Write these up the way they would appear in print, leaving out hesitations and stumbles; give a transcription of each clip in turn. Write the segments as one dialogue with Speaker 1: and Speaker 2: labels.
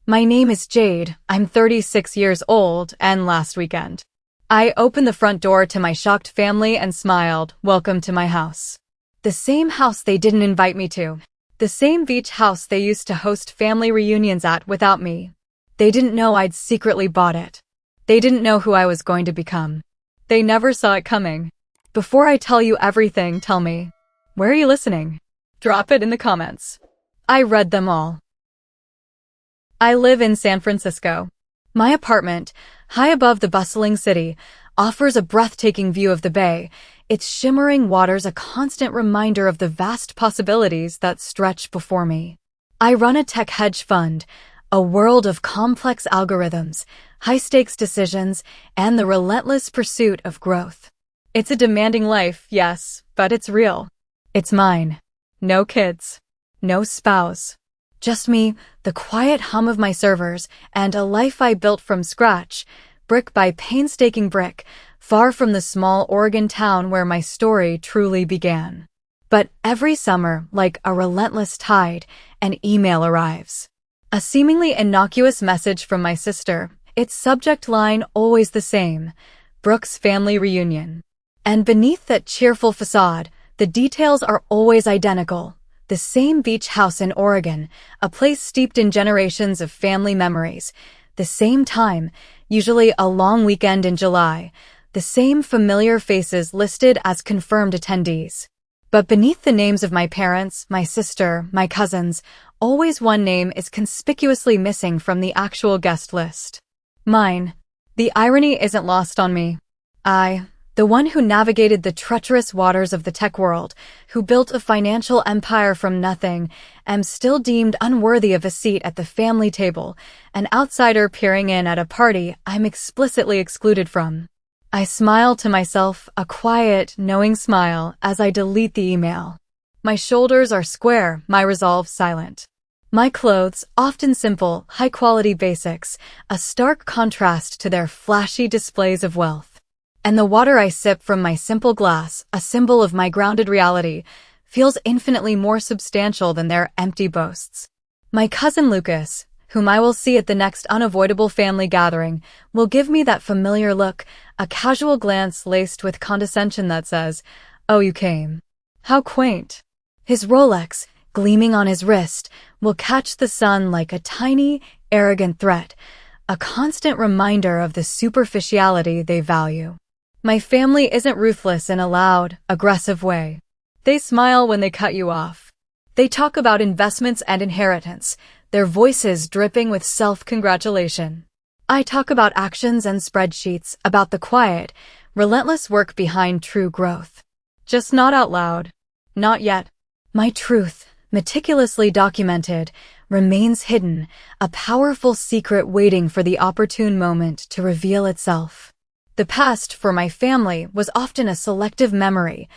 Speaker 1: My name is Jade, I'm 36 years old, and last weekend, I opened the front door to my shocked family and smiled, "Welcome to my house." The same house they didn't invite me to. The same beach house they used to host family reunions at without me. They didn't know I'd secretly bought it. They didn't know who I was going to become. They never saw it coming. Before I tell you everything, tell me, where are you listening? Drop it in the comments. I read them all. I live in San Francisco. My apartment, high above the bustling city, offers a breathtaking view of the bay, its shimmering waters a constant reminder of the vast possibilities that stretch before me. I run a tech hedge fund, a world of complex algorithms, high-stakes decisions, and the relentless pursuit of growth. It's a demanding life, yes, but it's real. It's mine. No kids. No spouse. Just me, the quiet hum of my servers, and a life I built from scratch, brick by painstaking brick, far from the small Oregon town where my story truly began. But every summer, like a relentless tide, an email arrives. A seemingly innocuous message from my sister, its subject line always the same, Brooke's family reunion. And beneath that cheerful facade, the details are always identical. The same beach house in Oregon, a place steeped in generations of family memories. The same time, usually a long weekend in July. The same familiar faces listed as confirmed attendees. But beneath the names of my parents, my sister, my cousins, always one name is conspicuously missing from the actual guest list. Mine. The irony isn't lost on me. The one who navigated the treacherous waters of the tech world, who built a financial empire from nothing, am still deemed unworthy of a seat at the family table, an outsider peering in at a party I'm explicitly excluded from. I smile to myself, a quiet, knowing smile, as I delete the email. My shoulders are square, my resolve silent. My clothes, often simple, high-quality basics, a stark contrast to their flashy displays of wealth. And the water I sip from my simple glass, a symbol of my grounded reality, feels infinitely more substantial than their empty boasts. My cousin Lucas, whom I will see at the next unavoidable family gathering, will give me that familiar look, a casual glance laced with condescension that says, "Oh, you came. How quaint." His Rolex, gleaming on his wrist, will catch the sun like a tiny, arrogant threat, a constant reminder of the superficiality they value. My family isn't ruthless in a loud, aggressive way. They smile when they cut you off. They talk about investments and inheritance, their voices dripping with self-congratulation. I talk about actions and spreadsheets, about the quiet, relentless work behind true growth. Just not out loud. Not yet. My truth, meticulously documented, remains hidden, a powerful secret waiting for the opportune moment to reveal itself. The past, for my family, was often a selective memory,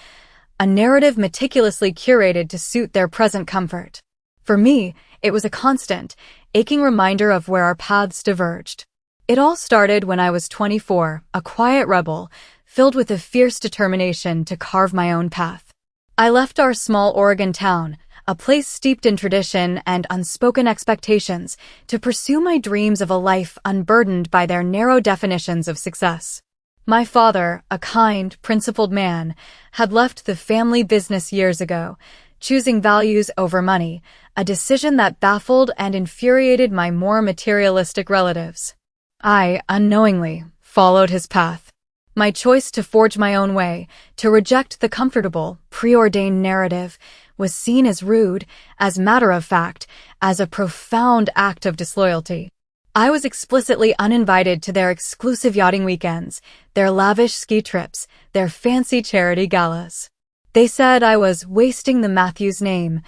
Speaker 1: a narrative meticulously curated to suit their present comfort. For me, it was a constant, aching reminder of where our paths diverged. It all started when I was 24, a quiet rebel, filled with a fierce determination to carve my own path. I left our small Oregon town, a place steeped in tradition and unspoken expectations, to pursue my dreams of a life unburdened by their narrow definitions of success. My father, a kind, principled man, had left the family business years ago, choosing values over money, a decision that baffled and infuriated my more materialistic relatives. I, unknowingly, followed his path. My choice to forge my own way, to reject the comfortable, preordained narrative, was seen as rude, as matter of fact, as a profound act of disloyalty. I was explicitly uninvited to their exclusive yachting weekends, their lavish ski trips, their fancy charity galas. They said I was wasting the Matthews name,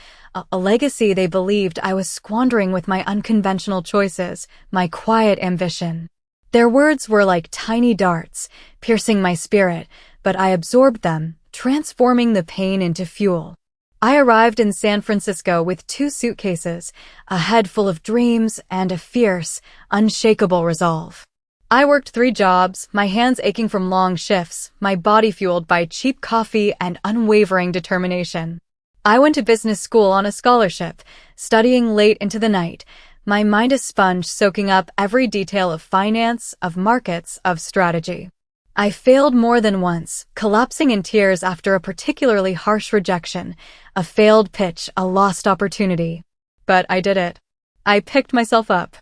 Speaker 1: a legacy they believed I was squandering with my unconventional choices, my quiet ambition. Their words were like tiny darts, piercing my spirit, but I absorbed them, transforming the pain into fuel. I arrived in San Francisco with 2 suitcases, a head full of dreams, and a fierce, unshakable resolve. I worked 3 jobs, my hands aching from long shifts, my body fueled by cheap coffee and unwavering determination. I went to business school on a scholarship, studying late into the night, my mind a sponge soaking up every detail of finance, of markets, of strategy. I failed more than once, collapsing in tears after a particularly harsh rejection, a failed pitch, a lost opportunity. But I did it. I picked myself up.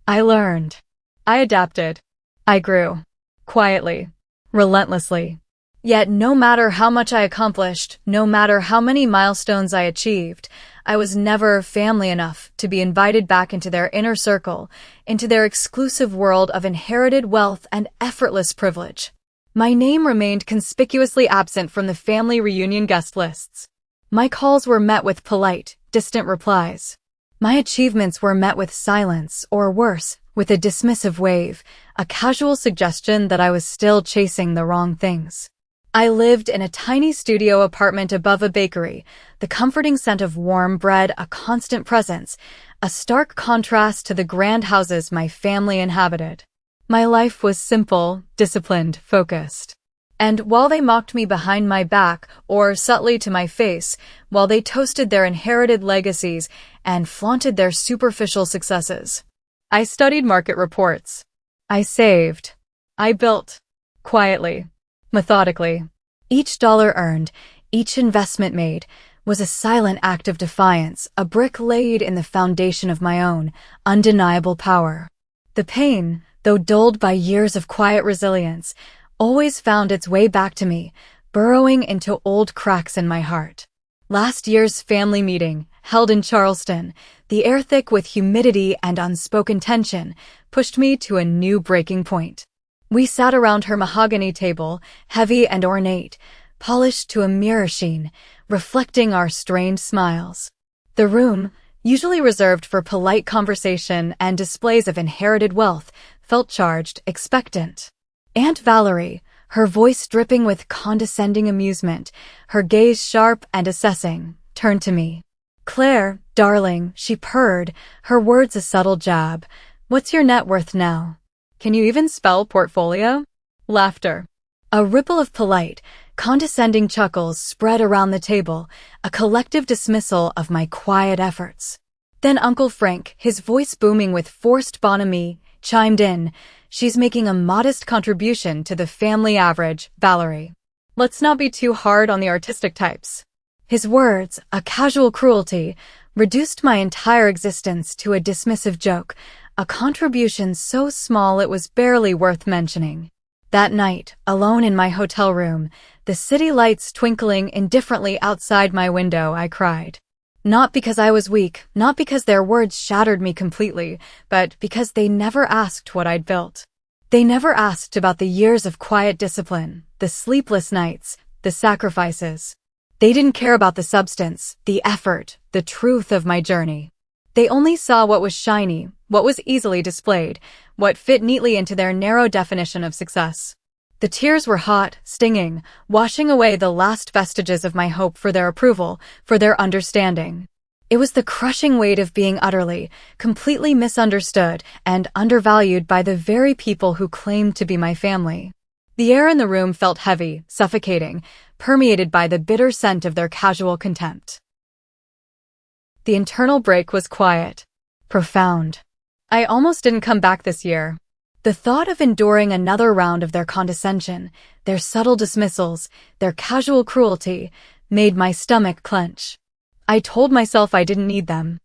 Speaker 1: I learned. I adapted. I grew. Quietly. Relentlessly. Yet no matter how much I accomplished, no matter how many milestones I achieved, I was never family enough to be invited back into their inner circle, into their exclusive world of inherited wealth and effortless privilege. My name remained conspicuously absent from the family reunion guest lists. My calls were met with polite, distant replies. My achievements were met with silence, or worse, with a dismissive wave, a casual suggestion that I was still chasing the wrong things. I lived in a tiny studio apartment above a bakery, the comforting scent of warm bread a constant presence, a stark contrast to the grand houses my family inhabited. My life was simple, disciplined, focused. And while they mocked me behind my back, or subtly to my face, while they toasted their inherited legacies and flaunted their superficial successes, I studied market reports. I saved. I built. Quietly. Methodically. Each dollar earned, each investment made, was a silent act of defiance, a brick laid in the foundation of my own, undeniable power. The pain, though dulled by years of quiet resilience, always found its way back to me, burrowing into old cracks in my heart. Last year's family meeting, held in Charleston, the air thick with humidity and unspoken tension, pushed me to a new breaking point. We sat around her mahogany table, heavy and ornate, polished to a mirror sheen, reflecting our strained smiles. The room, usually reserved for polite conversation and displays of inherited wealth, felt charged, expectant. Aunt Valerie, her voice dripping with condescending amusement, her gaze sharp and assessing, turned to me. "Claire, darling," she purred, her words a subtle jab. "What's your net worth now? Can you even spell portfolio?" Laughter. A ripple of polite, condescending chuckles spread around the table, a collective dismissal of my quiet efforts. Then Uncle Frank, his voice booming with forced bonhomie, chimed in. "She's making a modest contribution to the family average, Valerie. Let's not be too hard on the artistic types." His words, a casual cruelty, reduced my entire existence to a dismissive joke, a contribution so small it was barely worth mentioning. That night, alone in my hotel room, the city lights twinkling indifferently outside my window, I cried. Not because I was weak, not because their words shattered me completely, but because they never asked what I'd built. They never asked about the years of quiet discipline, the sleepless nights, the sacrifices. They didn't care about the substance, the effort, the truth of my journey. They only saw what was shiny, what was easily displayed, what fit neatly into their narrow definition of success. The tears were hot, stinging, washing away the last vestiges of my hope for their approval, for their understanding. It was the crushing weight of being utterly, completely misunderstood and undervalued by the very people who claimed to be my family. The air in the room felt heavy, suffocating, permeated by the bitter scent of their casual contempt. The internal break was quiet, profound. I almost didn't come back this year. The thought of enduring another round of their condescension, their subtle dismissals, their casual cruelty, made my stomach clench. I told myself I didn't need them.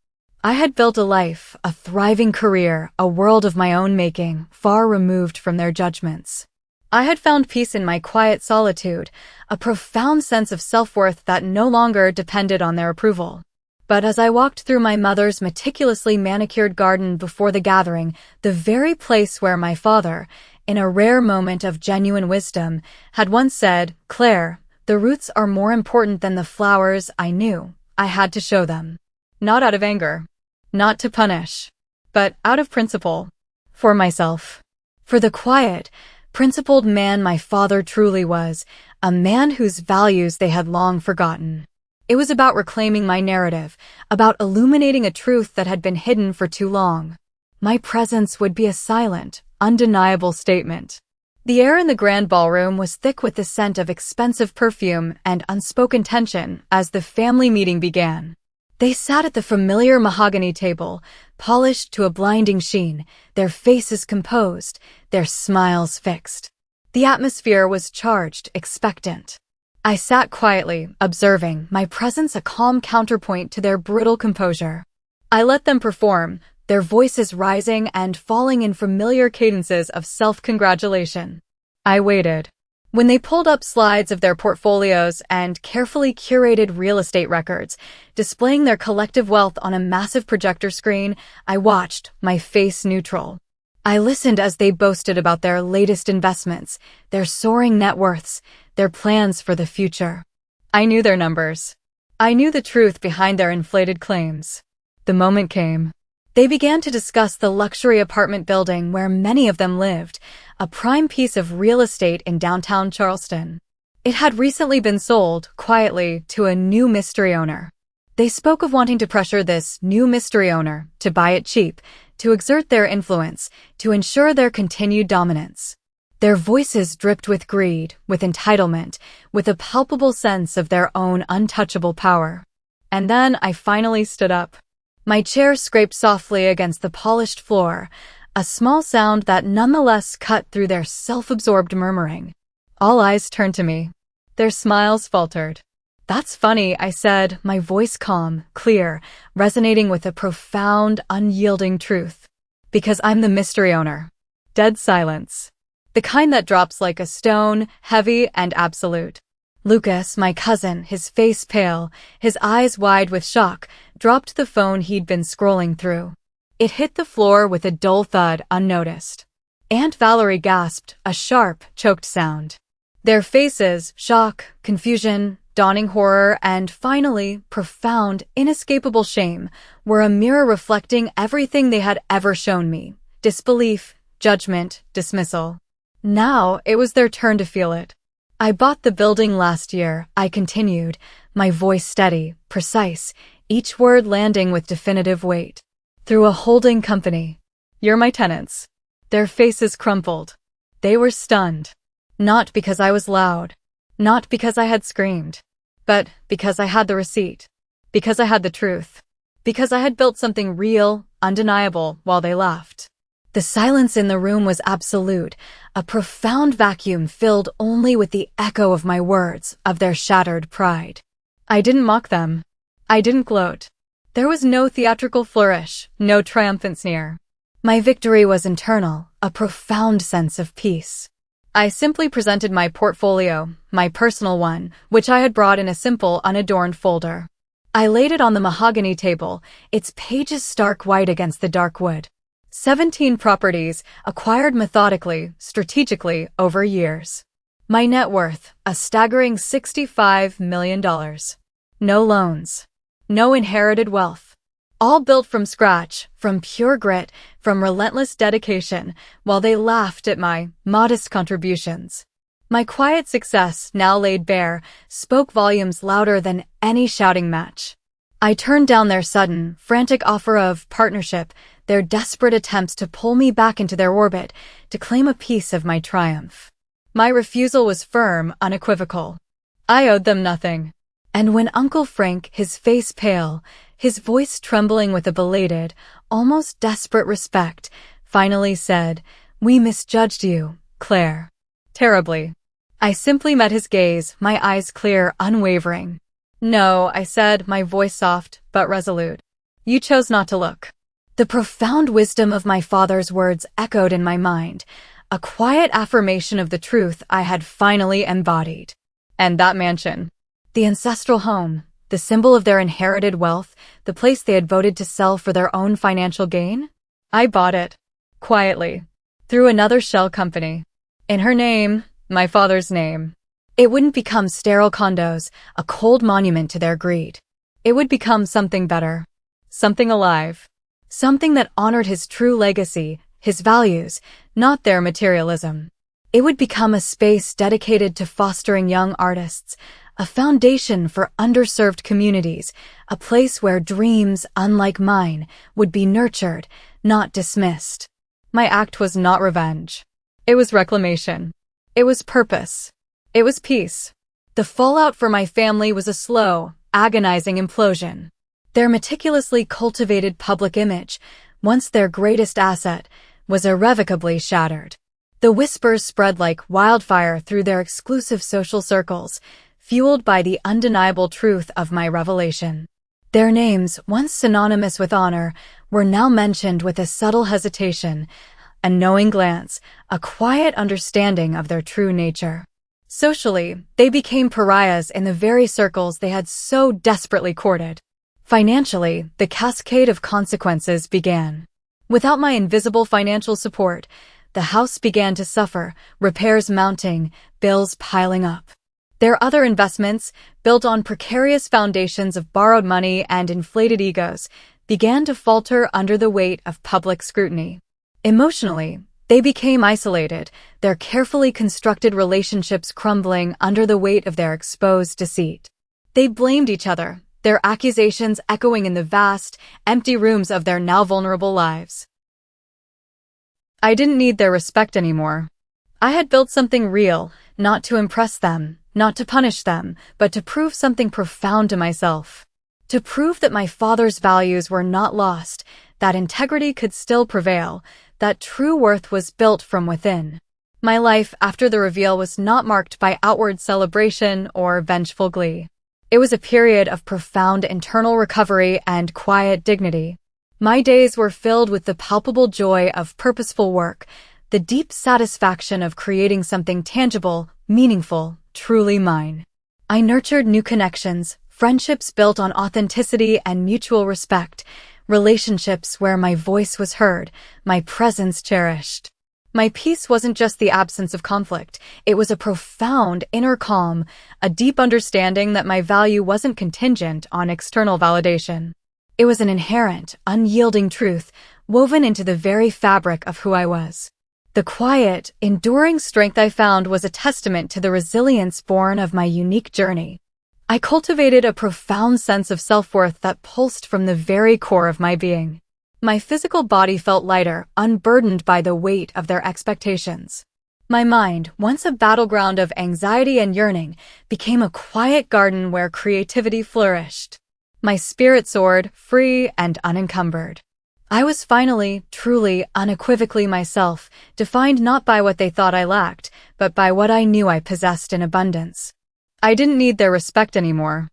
Speaker 1: I had built a life, a thriving career, a world of my own making, far removed from their judgments. I had found peace in my quiet solitude, a profound sense of self-worth that no longer depended on their approval. But as I walked through my mother's meticulously manicured garden before the gathering, the very place where my father, in a rare moment of genuine wisdom, had once said, "Claire, the roots are more important than the flowers," I knew I had to show them. Not out of anger, not to punish, but out of principle. For myself. For the quiet, principled man my father truly was, a man whose values they had long forgotten. It was about reclaiming my narrative, about illuminating a truth that had been hidden for too long. My presence would be a silent, undeniable statement. The air in the grand ballroom was thick with the scent of expensive perfume and unspoken tension as the family meeting began. They sat at the familiar mahogany table, polished to a blinding sheen, their faces composed, their smiles fixed. The atmosphere was charged, expectant. I sat quietly, observing, my presence a calm counterpoint to their brittle composure. I let them perform, their voices rising and falling in familiar cadences of self-congratulation. I waited. When they pulled up slides of their portfolios and carefully curated real estate records, displaying their collective wealth on a massive projector screen, I watched, my face neutral. I listened as they boasted about their latest investments, their soaring net worths, their plans for the future. I knew their numbers. I knew the truth behind their inflated claims. The moment came. They began to discuss the luxury apartment building where many of them lived, a prime piece of real estate in downtown Charleston. It had recently been sold, quietly, to a new mystery owner. They spoke of wanting to pressure this new mystery owner to buy it cheap, to exert their influence, to ensure their continued dominance. Their voices dripped with greed, with entitlement, with a palpable sense of their own untouchable power. And then I finally stood up. My chair scraped softly against the polished floor, a small sound that nonetheless cut through their self-absorbed murmuring. All eyes turned to me. Their smiles faltered. "That's funny," I said, my voice calm, clear, resonating with a profound, unyielding truth. "Because I'm the mystery owner." Dead silence. The kind that drops like a stone, heavy and absolute. Lucas, my cousin, his face pale, his eyes wide with shock, dropped the phone he'd been scrolling through. It hit the floor with a dull thud unnoticed. Aunt Valerie gasped, a sharp, choked sound. Their faces, shock, confusion, dawning horror, and finally, profound, inescapable shame, were a mirror reflecting everything they had ever shown me. Disbelief, judgment, dismissal. Now it was their turn to feel it. "I bought the building last year," I continued, my voice steady, precise, each word landing with definitive weight. "Through a holding company. You're my tenants." Their faces crumpled. They were stunned. Not because I was loud. Not because I had screamed. But because I had the receipt. Because I had the truth. Because I had built something real, undeniable, while they laughed. The silence in the room was absolute, a profound vacuum filled only with the echo of my words, of their shattered pride. I didn't mock them. I didn't gloat. There was no theatrical flourish, no triumphant sneer. My victory was internal, a profound sense of peace. I simply presented my portfolio, my personal one, which I had brought in a simple, unadorned folder. I laid it on the mahogany table, its pages stark white against the dark wood. 17 properties, acquired methodically, strategically, over years. My net worth, a staggering $65 million. No loans. No inherited wealth. All built from scratch, from pure grit, from relentless dedication, while they laughed at my modest contributions. My quiet success, now laid bare, spoke volumes louder than any shouting match. I turned down their sudden, frantic offer of partnership, their desperate attempts to pull me back into their orbit, to claim a piece of my triumph. My refusal was firm, unequivocal. I owed them nothing. And when Uncle Frank, his face pale, his voice trembling with a belated, almost desperate respect, finally said, "We misjudged you, Claire." Terribly. I simply met his gaze, my eyes clear, unwavering. "No," I said, my voice soft, but resolute. "You chose not to look." The profound wisdom of my father's words echoed in my mind, a quiet affirmation of the truth I had finally embodied. And that mansion, the ancestral home, the symbol of their inherited wealth, the place they had voted to sell for their own financial gain? I bought it. Quietly. Through another shell company. In her name, my father's name. It wouldn't become sterile condos, a cold monument to their greed. It would become something better. Something alive. Something that honored his true legacy, his values, not their materialism. It would become a space dedicated to fostering young artists, a foundation for underserved communities, a place where dreams, unlike mine, would be nurtured, not dismissed. My act was not revenge. It was reclamation. It was purpose. It was peace. The fallout for my family was a slow, agonizing implosion. Their meticulously cultivated public image, once their greatest asset, was irrevocably shattered. The whispers spread like wildfire through their exclusive social circles, fueled by the undeniable truth of my revelation. Their names, once synonymous with honor, were now mentioned with a subtle hesitation, a knowing glance, a quiet understanding of their true nature. Socially, they became pariahs in the very circles they had so desperately courted. Financially, the cascade of consequences began. Without my invisible financial support, the house began to suffer, repairs mounting, bills piling up. Their other investments, built on precarious foundations of borrowed money and inflated egos, began to falter under the weight of public scrutiny. Emotionally, they became isolated, their carefully constructed relationships crumbling under the weight of their exposed deceit. They blamed each other, their accusations echoing in the vast, empty rooms of their now vulnerable lives. I didn't need their respect anymore. I had built something real, not to impress them, not to punish them, but to prove something profound to myself. To prove that my father's values were not lost, that integrity could still prevail, that true worth was built from within. My life after the reveal was not marked by outward celebration or vengeful glee. It was a period of profound internal recovery and quiet dignity. My days were filled with the palpable joy of purposeful work, the deep satisfaction of creating something tangible, meaningful, truly mine. I nurtured new connections, friendships built on authenticity and mutual respect, relationships where my voice was heard, my presence cherished. My peace wasn't just the absence of conflict, it was a profound inner calm, a deep understanding that my value wasn't contingent on external validation. It was an inherent, unyielding truth, woven into the very fabric of who I was. The quiet, enduring strength I found was a testament to the resilience born of my unique journey. I cultivated a profound sense of self-worth that pulsed from the very core of my being. My physical body felt lighter, unburdened by the weight of their expectations. My mind, once a battleground of anxiety and yearning, became a quiet garden where creativity flourished. My spirit soared, free and unencumbered. I was finally, truly, unequivocally myself, defined not by what they thought I lacked, but by what I knew I possessed in abundance. I didn't need their respect anymore.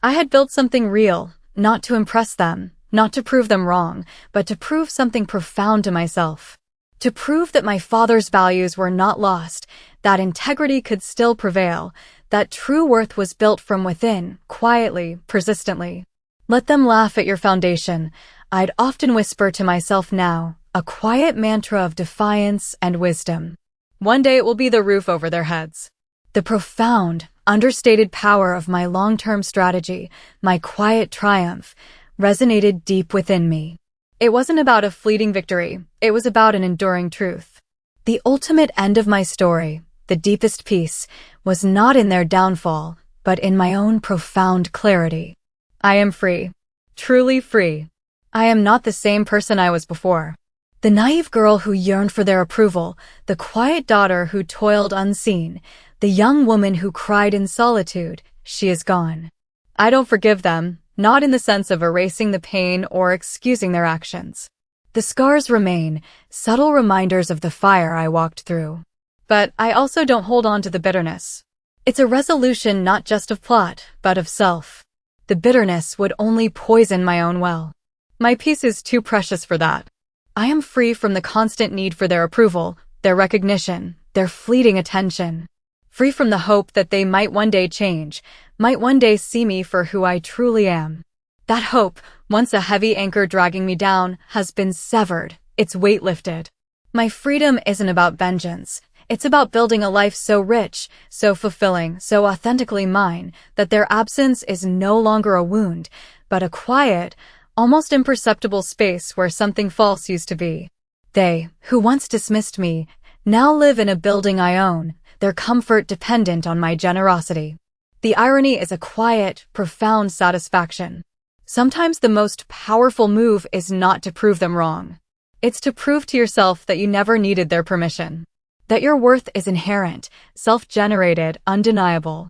Speaker 1: I had built something real, not to impress them, not to prove them wrong, but to prove something profound to myself. To prove that my father's values were not lost, that integrity could still prevail, that true worth was built from within, quietly, persistently. Let them laugh at your foundation, I'd often whisper to myself now, a quiet mantra of defiance and wisdom. One day it will be the roof over their heads. The profound, understated power of my long-term strategy, my quiet triumph, resonated deep within me. It wasn't about a fleeting victory, it was about an enduring truth. The ultimate end of my story, the deepest peace, was not in their downfall, but in my own profound clarity. I am free. Truly free. I am not the same person I was before. The naive girl who yearned for their approval, the quiet daughter who toiled unseen, the young woman who cried in solitude, she is gone. I don't forgive them, not in the sense of erasing the pain or excusing their actions. The scars remain, subtle reminders of the fire I walked through. But I also don't hold on to the bitterness. It's a resolution not just of plot, but of self. The bitterness would only poison my own well. My peace is too precious for that. I am free from the constant need for their approval, their recognition, their fleeting attention. Free from the hope that they might one day change, might one day see me for who I truly am. That hope, once a heavy anchor dragging me down, has been severed, its weight lifted. My freedom isn't about vengeance. It's about building a life so rich, so fulfilling, so authentically mine, that their absence is no longer a wound, but a quiet, almost imperceptible space where something false used to be. They, who once dismissed me, now live in a building I own, their comfort dependent on my generosity. The irony is a quiet, profound satisfaction. Sometimes the most powerful move is not to prove them wrong. It's to prove to yourself that you never needed their permission. That your worth is inherent, self-generated, undeniable.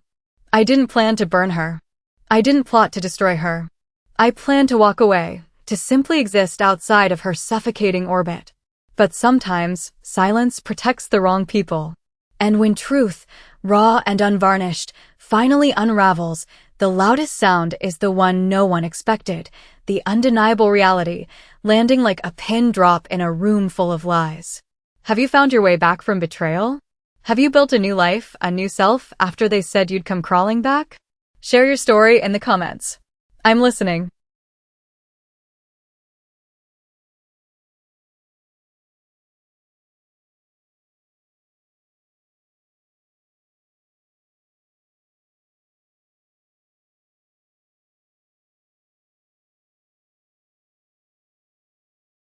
Speaker 1: I didn't plan to burn her. I didn't plot to destroy her. I planned to walk away, to simply exist outside of her suffocating orbit. But sometimes, silence protects the wrong people. And when truth, raw and unvarnished, finally unravels, the loudest sound is the one no one expected, the undeniable reality, landing like a pin drop in a room full of lies. Have you found your way back from betrayal? Have you built a new life, a new self, after they said you'd come crawling back? Share your story in the comments. I'm listening.